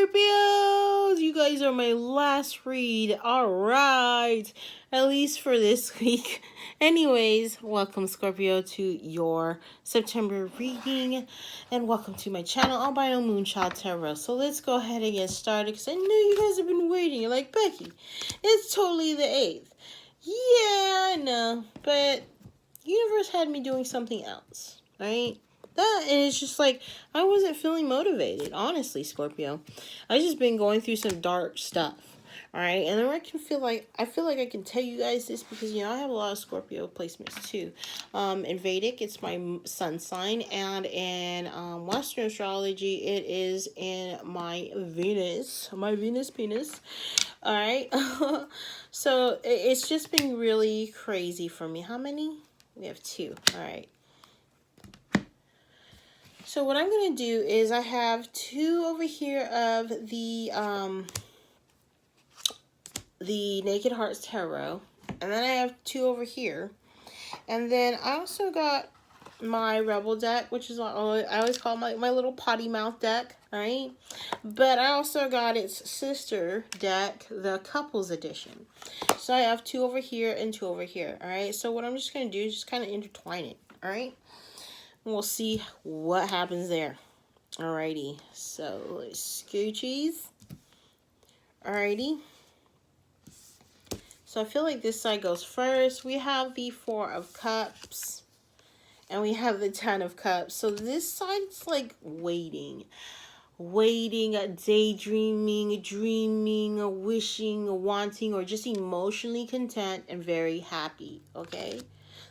Scorpios, you guys are my last read. All right, at least for this week. Anyways, welcome Scorpio to your September reading, and welcome to my channel, Albino Moonchild Tarot. So let's go ahead and get started, because I know you guys have been waiting. You're like, Becky, it's totally the 8th. Yeah, I know, but universe had me doing something else, right? And it's just like, I wasn't feeling motivated, honestly, Scorpio. I just been going through some dark stuff, all right? And then I feel like I can tell you guys this because, you know, I have a lot of Scorpio placements too. In Vedic, it's my sun sign, and in Western astrology, it is in my Venus penis. All right. So it's just been really crazy for me. How many? We have 2. All right. So what I'm going to do is I have 2 over here of the Naked Hearts Tarot. And then I have 2 over here. And then I also got my Rebel deck, which is what I always call my little potty mouth deck, right? But I also got its sister deck, the Couples Edition. So I have 2 over here and 2 over here, all right? So what I'm just going to do is just kind of intertwine it, all right? And we'll see what happens there. Alrighty, so scoochies. Alrighty. So I feel like this side goes first. We have the 4 of Cups. And we have the 10 of Cups. So this side's like waiting, daydreaming, dreaming, wishing, wanting, or just emotionally content and very happy, okay?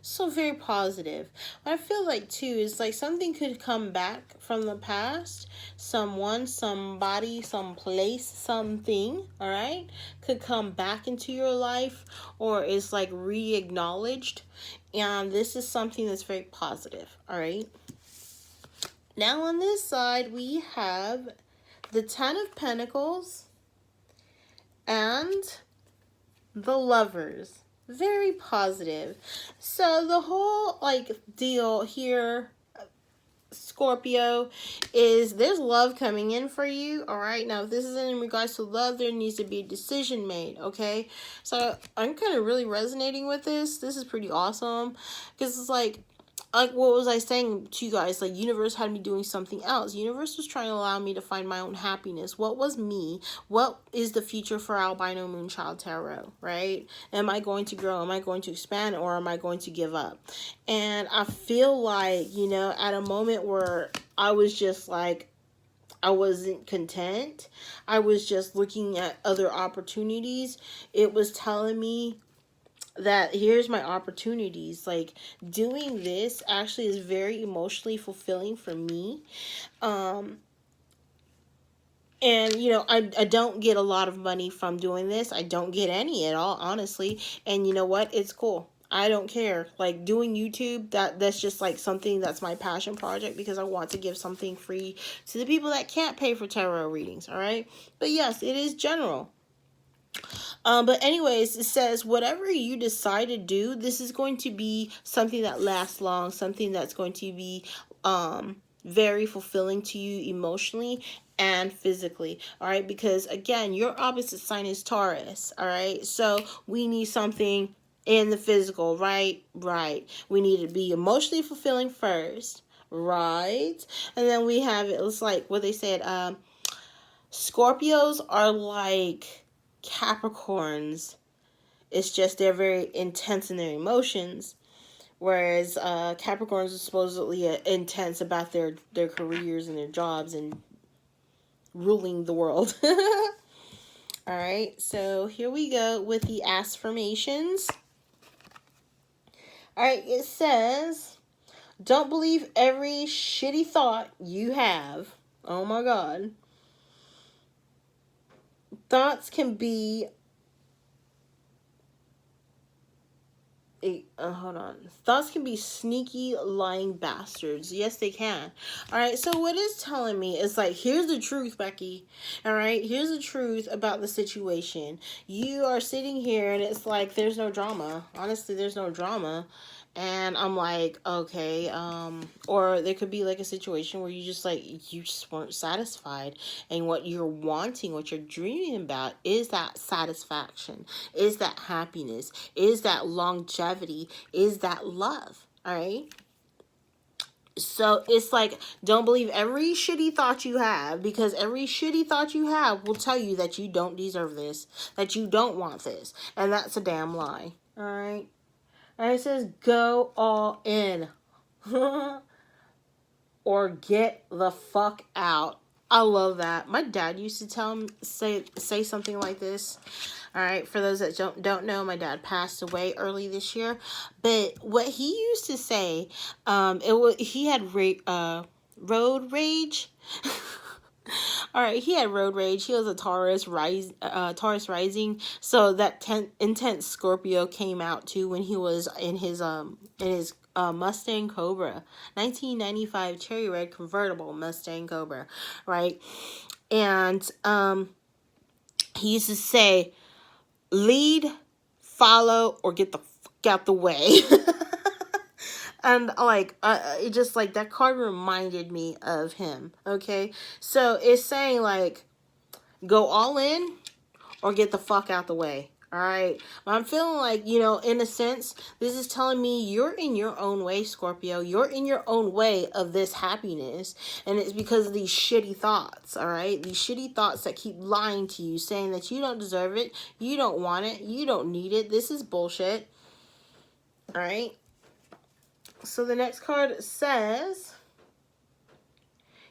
So very positive. What I feel like too is like something could come back from the past. Someone, somebody, someplace, something, all right, could come back into your life or is like re-acknowledged. And this is something that's very positive, all right? Now on this side, we have the 10 of Pentacles and the Lovers. Very positive. So the whole like deal here, Scorpio, is there's love coming in for you, all right? Now, if this isn't in regards to love, there needs to be a decision made, okay? So I'm kind of really resonating with this. This is pretty awesome because it's like what was I saying to you guys? Like, universe had me doing something else. Universe was trying to allow me to find my own happiness. What was me? What is the future for Albino Moonchild Tarot, right? Am I going to grow? Am I going to expand? Or am I going to give up? And I feel like, you know, at a moment where I was just like, I wasn't content. I was just looking at other opportunities. It was telling me that here's my opportunities. Like, doing this actually is very emotionally fulfilling for me. And you know, I don't get a lot of money from doing this. I don't get any at all, honestly. And you know what? It's cool. I don't care. Like, doing YouTube, that's just like something that's my passion project because I want to give something free to the people that can't pay for tarot readings, all right? But yes, it is general. But anyways, it says whatever you decide to do, this is going to be something that lasts long, something that's going to be very fulfilling to you emotionally and physically, all right? Because again, your opposite sign is Taurus, all right? So we need something in the physical, right? We need to be emotionally fulfilling first, right? And then we have it. It's like what they said. Scorpios are like Capricorns. It's just they're very intense in their emotions, whereas Capricorns are supposedly intense about their careers and their jobs and ruling the world. All right, so here we go with the affirmations. All right, it says, don't believe every shitty thought you have. Oh my God. Thoughts can be Thoughts can be sneaky, lying bastards. Yes, they can. All right, so what it's telling me is like, here's the truth, Becky. All right, here's the truth about the situation. You are sitting here and it's like, there's no drama. Honestly, there's no drama. And I'm like, okay, or there could be like a situation where you just weren't satisfied, and what you're wanting, what you're dreaming about is that satisfaction, is that happiness, is that longevity, is that love. All right. So it's like, don't believe every shitty thought you have, because every shitty thought you have will tell you that you don't deserve this, that you don't want this, and that's a damn lie. All right. And it says, go all in. Or get the fuck out. I love that. My dad used to say something like this. All right, for those that don't know, my dad passed away early this year. But what he used to say, he had road rage. All right, he had road rage. He was a Taurus rising. So that intense Scorpio came out too when he was in his Mustang Cobra, 1995 cherry red convertible Mustang Cobra, right? And he used to say, lead, follow, or get the fuck out the way. And like, it just like that card reminded me of him. Okay, so it's saying like, go all in or get the fuck out the way. All right, I'm feeling like, in a sense, this is telling me you're in your own way, Scorpio. You're in your own way of this happiness, and it's because of these shitty thoughts. All right, these shitty thoughts that keep lying to you, saying that you don't deserve it, you don't want it, you don't need it. This is bullshit. All right. So the next card says,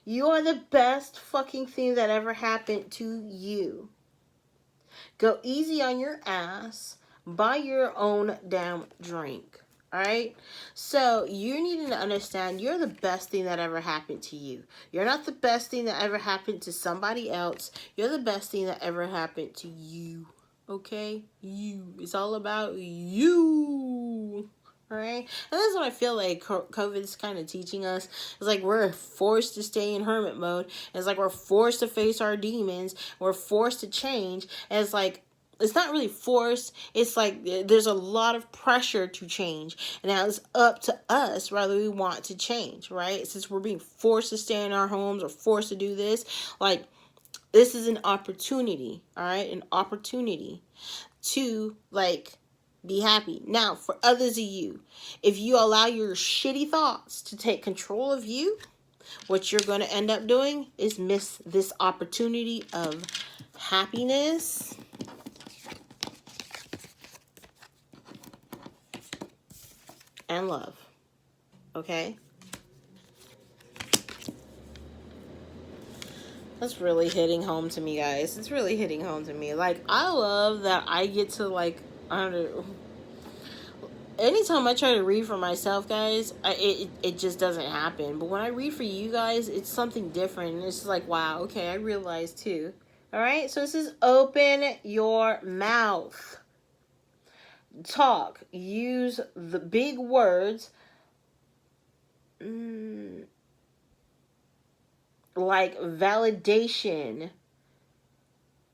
you are the best fucking thing that ever happened to you. Go easy on your ass. Buy your own damn drink. Alright? So you need to understand you're the best thing that ever happened to you. You're not the best thing that ever happened to somebody else. You're the best thing that ever happened to you. Okay? You. It's all about you. Alright? And that's what I feel like COVID's kind of teaching us. It's like we're forced to stay in hermit mode. It's like we're forced to face our demons. We're forced to change. And it's like, it's not really forced. It's like there's a lot of pressure to change. And now it's up to us whether we want to change, right? Since we're being forced to stay in our homes or forced to do this, like, this is an opportunity, all right? An opportunity to, like, be happy. Now, for others of you, if you allow your shitty thoughts to take control of you, what you're going to end up doing is miss this opportunity of happiness and love. Okay? That's really hitting home to me, guys. It's really hitting home to me. Like, I love that I get to, like, I don't know. Anytime I try to read for myself, guys, it just doesn't happen. But when I read for you guys, it's something different. And it's just like, wow, okay, I realize too. All right, so this is open your mouth. Talk. Use the big words. Like validation,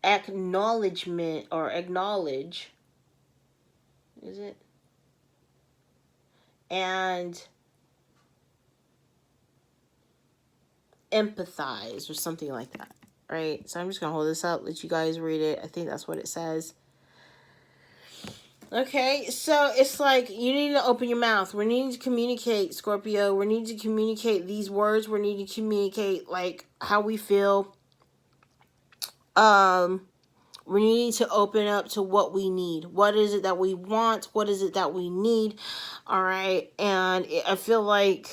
acknowledgement, or acknowledge. Is it? And empathize or something like that, right? So I'm just gonna hold this up, let you guys read it. I think that's what it says. Okay, so it's like you need to open your mouth. We need to communicate, Scorpio. We need to communicate these words. We need to communicate like how we feel. We need to open up to what we need. What is it that we want? What is it that we need? All right, and I feel like,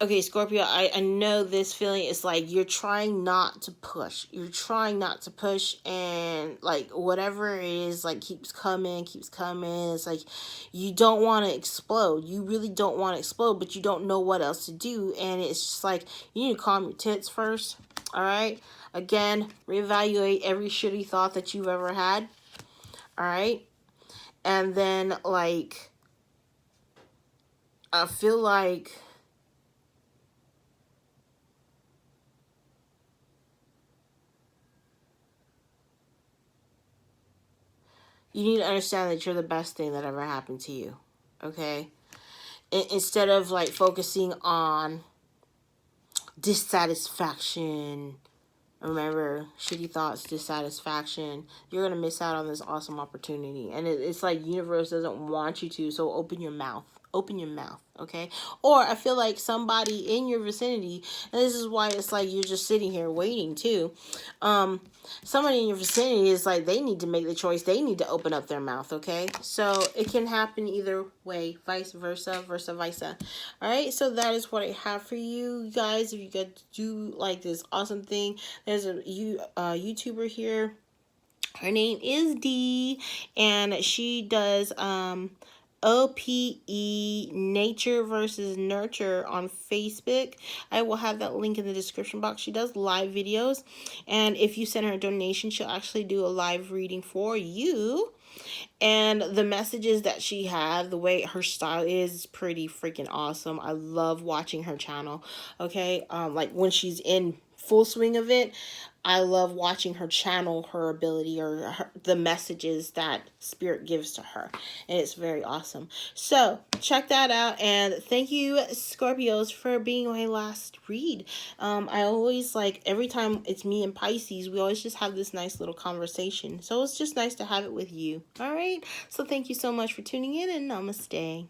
okay, Scorpio, I know this feeling is like you're trying not to push. You're trying not to push, and like whatever it is, like keeps coming. It's like you don't want to explode. You really don't want to explode, but you don't know what else to do. And it's just like you need to calm your tits first. All right? Again, reevaluate every shitty thought that you've ever had. All right? And then, like, I feel like You need to understand that you're the best thing that ever happened to you. Okay? Instead of like focusing on dissatisfaction, remember, shitty thoughts, dissatisfaction, you're going to miss out on this awesome opportunity. And it's like universe doesn't want you to, so open your mouth. Open your mouth, okay? Or I feel like somebody in your vicinity, and this is why it's like you're just sitting here waiting too. Somebody in your vicinity is like, they need to make the choice. They need to open up their mouth, okay? So it can happen either way, vice versa, versa versa. All right, so that is what I have for you guys. If you guys do like this awesome thing, there's a YouTuber here. Her name is Dee, and she does OPE Nature versus Nurture on Facebook. I will have that link in the description box. She does live videos, and if you send her a donation, she'll actually do a live reading for you. And the messages that she had, the way her style is pretty freaking awesome. I love watching her channel. Okay, like when she's in full swing of it, I love watching her channel her ability or the messages that spirit gives to her, and it's very awesome. So check that out, and thank you, Scorpios, for being my last read. I always like, every time it's me and Pisces, we always just have this nice little conversation, so it's just nice to have it with you. All right, so thank you so much for tuning in, and namaste.